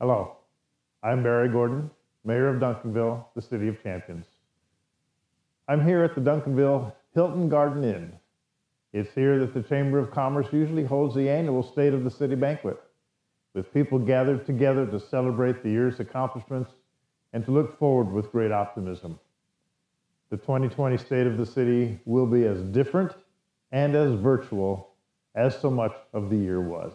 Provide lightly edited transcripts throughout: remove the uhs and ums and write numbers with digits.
Hello, I'm Barry Gordon, Mayor of Duncanville, the City of Champions. I'm here at the Duncanville Hilton Garden Inn. It's here that the Chamber of Commerce usually holds the annual State of the City banquet, with people gathered together to celebrate the year's accomplishments and to look forward with great optimism. The 2020 State of the City will be as different and as virtual as so much of the year was.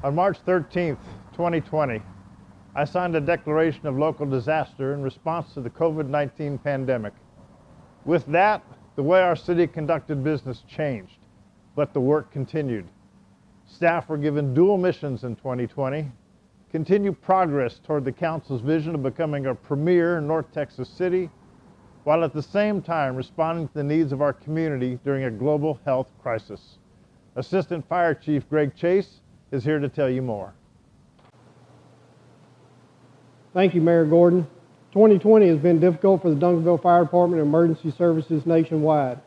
On March 13th, 2020, I signed a declaration of local disaster in response to the COVID-19 pandemic. With that, the way our city conducted business changed, but the work continued. Staff were given dual missions in 2020, continue progress toward the council's vision of becoming a premier North Texas city, while at the same time responding to the needs of our community during a global health crisis. Assistant Fire Chief Greg Chase is here to tell you more. Thank you, Mayor Gordon. 2020 has been difficult for the Duncanville Fire Department and emergency services nationwide.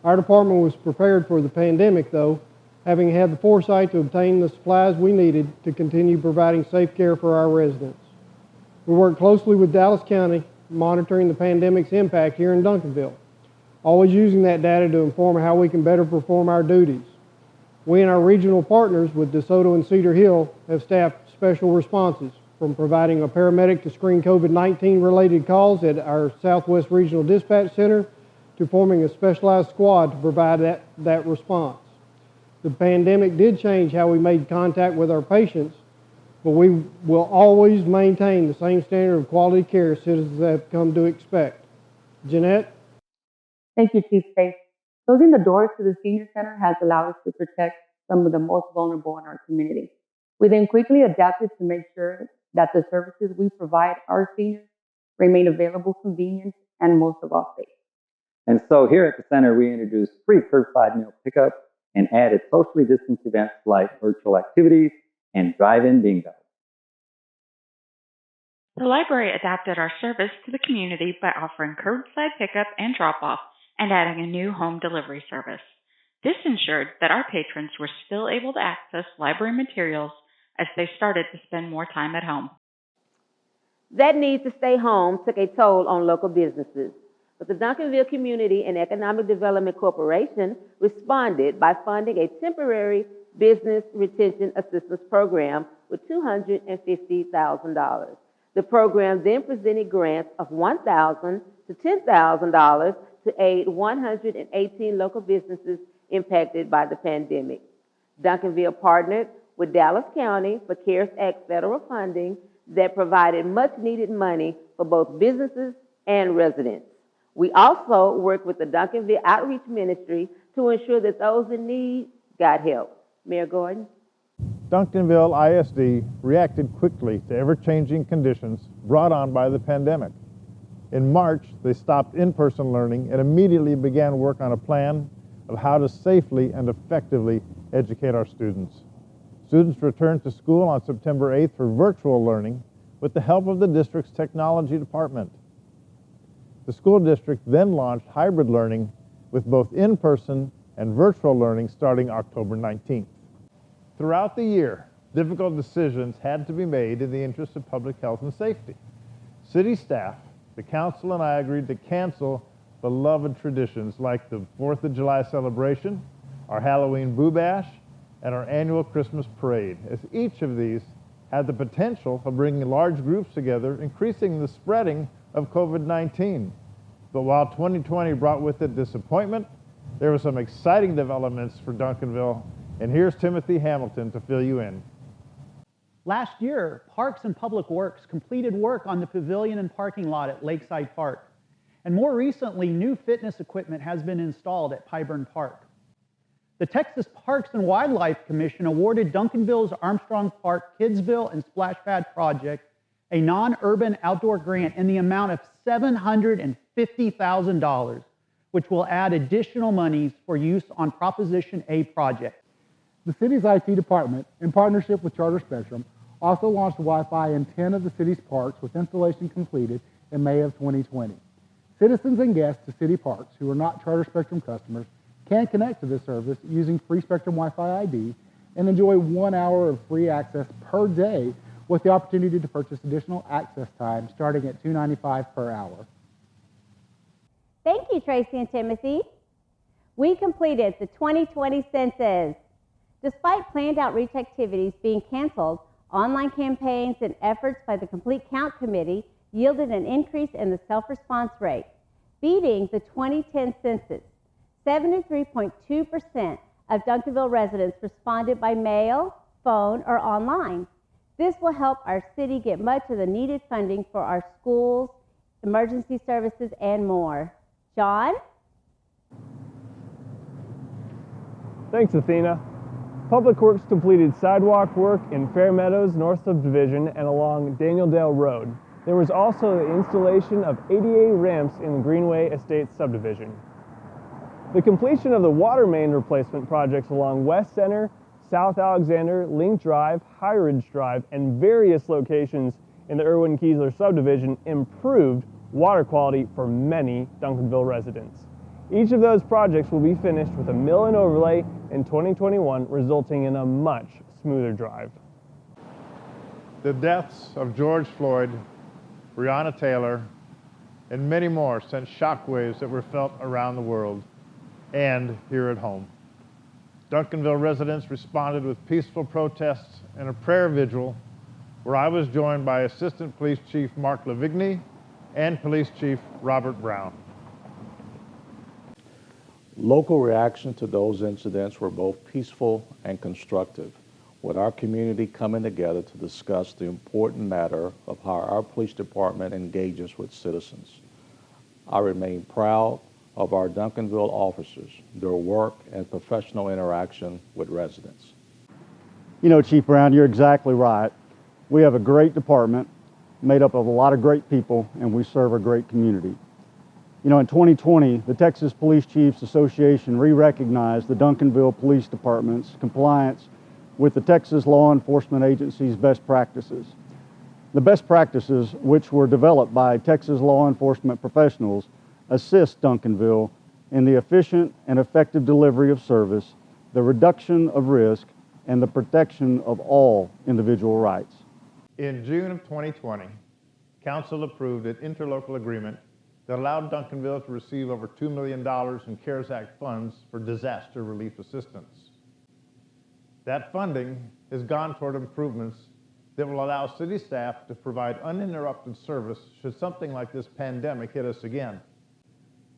Our department was prepared for the pandemic, though, having had the foresight to obtain the supplies we needed to continue providing safe care for our residents. We worked closely with Dallas County, monitoring the pandemic's impact here in Duncanville, always using that data to inform how we can better perform our duties. We and our regional partners with DeSoto and Cedar Hill have staffed special responses, from providing a paramedic to screen COVID-19 related calls at our Southwest Regional Dispatch Center to forming a specialized squad to provide that response. The pandemic did change how we made contact with our patients, but we will always maintain the same standard of quality care citizens have come to expect. Jeanette? Thank you, Chief Chase. Closing the doors to the Senior Center has allowed us to protect some of the most vulnerable in our community. We then quickly adapted to make sure that the services we provide our seniors remain available, convenient, and most of all safe. And so here at the center, we introduced free curbside meal pickup and added socially distanced events like virtual activities and drive-in bingo. The library adapted our service to the community by offering curbside pickup and drop-off and adding a new home delivery service. This ensured that our patrons were still able to access library materials as they started to spend more time at home. That need to stay home took a toll on local businesses, but the Duncanville Community and Economic Development Corporation responded by funding a temporary business retention assistance program with $250,000. The program then presented grants of $1,000 to $10,000 to aid 118 local businesses impacted by the pandemic. Duncanville partnered with Dallas County for CARES Act federal funding that provided much needed money for both businesses and residents. We also worked with the Duncanville Outreach Ministry to ensure that those in need got help. Mayor Gordon? Duncanville ISD reacted quickly to ever-changing conditions brought on by the pandemic. In March, they stopped in-person learning and immediately began work on a plan of how to safely and effectively educate our students. Students returned to school on September 8th for virtual learning with the help of the district's technology department. The school district then launched hybrid learning with both in-person and virtual learning starting October 19th. Throughout the year, difficult decisions had to be made in the interest of public health and safety. City staff, the council, and I agreed to cancel beloved traditions like the 4th of July celebration, our Halloween Boo Bash, and our annual Christmas parade, as each of these had the potential of bringing large groups together, increasing the spreading of COVID-19. But while 2020 brought with it disappointment, there were some exciting developments for Duncanville, and here's Timothy Hamilton to fill you in. Last year, Parks and Public Works completed work on the pavilion and parking lot at Lakeside Park. And more recently, new fitness equipment has been installed at Pyburn Park. The Texas Parks and Wildlife Commission awarded Duncanville's Armstrong Park Kidsville and Splash Pad project a non-urban outdoor grant in the amount of $750,000, which will add additional monies for use on Proposition A projects. The city's IT department, in partnership with Charter Spectrum, also launched Wi-Fi in 10 of the city's parks with installation completed in May of 2020. Citizens and guests to city parks who are not Charter Spectrum customers can connect to this service using free Spectrum Wi-Fi ID and enjoy 1 hour of free access per day with the opportunity to purchase additional access time starting at $2.95 per hour. Thank you, Tracy and Timothy. We completed the 2020 census. Despite planned outreach activities being canceled, online campaigns and efforts by the Complete Count Committee yielded an increase in the self-response rate, beating the 2010 census. 73.2% of Duncanville residents responded by mail, phone, or online. This will help our city get much of the needed funding for our schools, emergency services, and more. John? Thanks, Athena. Public Works completed sidewalk work in Fair Meadows North Subdivision and along Daniel Dale Road. There was also the installation of ADA ramps in the Greenway Estates subdivision. The completion of the water main replacement projects along West Center, South Alexander, Link Drive, High Ridge Drive, and various locations in the Irwin Kiesler subdivision improved water quality for many Duncanville residents. Each of those projects will be finished with a mill and overlay in 2021, resulting in a much smoother drive. The deaths of George Floyd, Breonna Taylor, and many more sent shockwaves that were felt around the world and here at home. Duncanville residents responded with peaceful protests and a prayer vigil where I was joined by Assistant Police Chief Mark Lavigny and Police Chief Robert Brown. Local reaction to those incidents were both peaceful and constructive, with our community coming together to discuss the important matter of how our police department engages with citizens. I remain proud of our Duncanville officers, their work and professional interaction with residents. You know, Chief Brown, you're exactly right. We have a great department made up of a lot of great people, and we serve a great community. You know, in 2020, the Texas Police Chiefs Association re-recognized the Duncanville Police Department's compliance with the Texas Law Enforcement Agency's best practices. The best practices, which were developed by Texas law enforcement professionals, assist Duncanville in the efficient and effective delivery of service, the reduction of risk, and the protection of all individual rights. In June of 2020, Council approved an interlocal agreement that allowed Duncanville to receive over $2 million in CARES Act funds for disaster relief assistance. That funding has gone toward improvements that will allow city staff to provide uninterrupted service should something like this pandemic hit us again.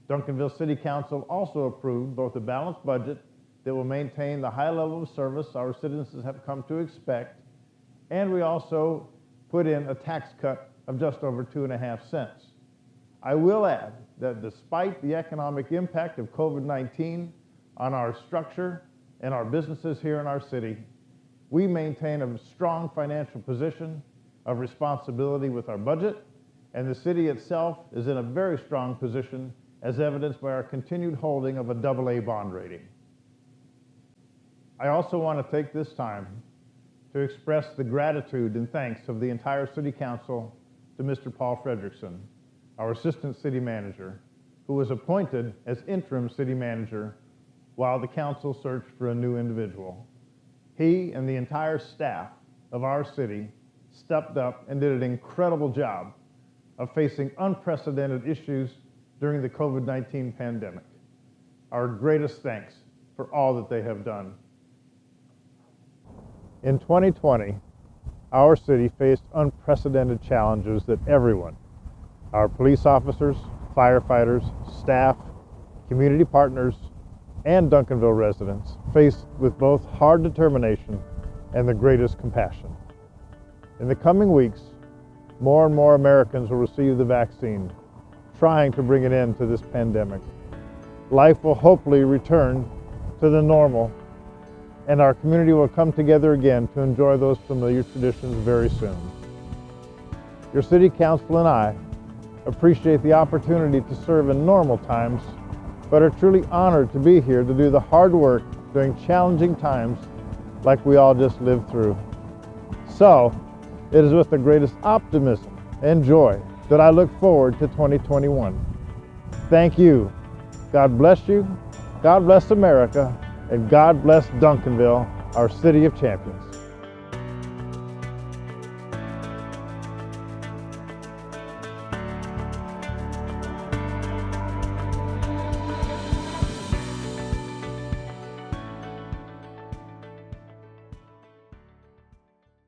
Duncanville City Council also approved both a balanced budget that will maintain the high level of service our citizens have come to expect, and we also put in a tax cut of just over 2.5 cents. I will add that despite the economic impact of COVID-19 on our structure and our businesses here in our city, we maintain a strong financial position of responsibility with our budget, and the city itself is in a very strong position as evidenced by our continued holding of a AA bond rating. I also want to take this time to express the gratitude and thanks of the entire City Council to Mr. Paul Frederickson, our Assistant City Manager, who was appointed as interim City Manager while the Council searched for a new individual. He and the entire staff of our city stepped up and did an incredible job of facing unprecedented issues during the COVID-19 pandemic. Our greatest thanks for all that they have done. In 2020, our city faced unprecedented challenges that everyone, our police officers, firefighters, staff, community partners, and Duncanville residents faced with both hard determination and the greatest compassion. In the coming weeks, more and more Americans will receive the vaccine, trying to bring an end to this pandemic. Life will hopefully return to the normal, and our community will come together again to enjoy those familiar traditions very soon. Your City Council and I appreciate the opportunity to serve in normal times, but are truly honored to be here to do the hard work during challenging times like we all just lived through. So, it is with the greatest optimism and joy that I look forward to 2021. Thank you. God bless you, God bless America, and God bless Duncanville, our city of champions.